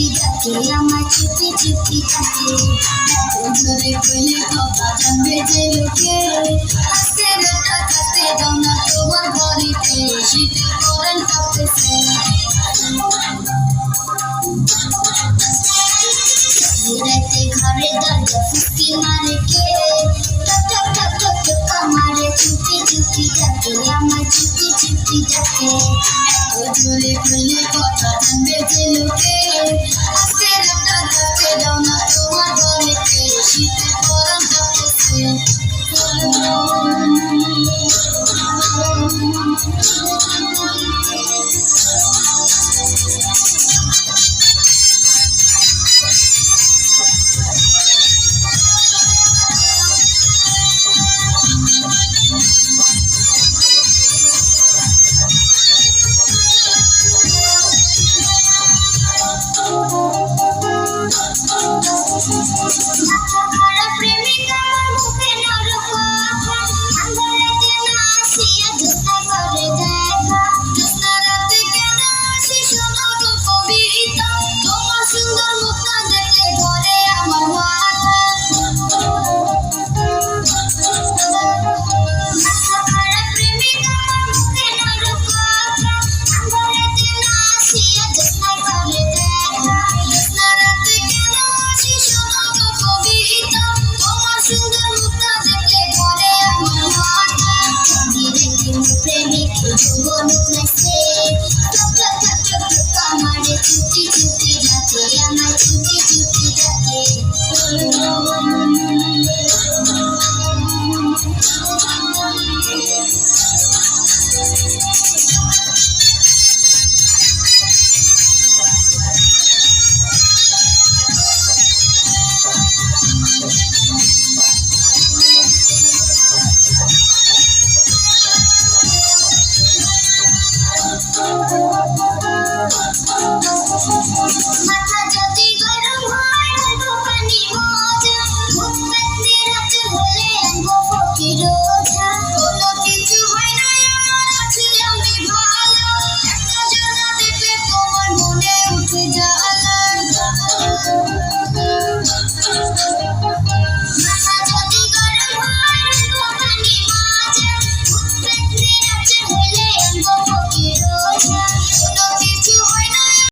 ডাকে আমার চুপি চুপি ডাকে জোরে কইলে কথা জানবে যে লোকে আজকে রাতটা থাকতে দাও না তোমার বাড়িতে শীতে পরান কাঁপতেছে রাতে ঘরে দরজা ফুঁকি মারে কে টক টক টক টক টক আমারে চুপি চুপি ডাকে আমার চুপি চুপি ডাকে জোরে কইলে কথা জানবে যে লোকে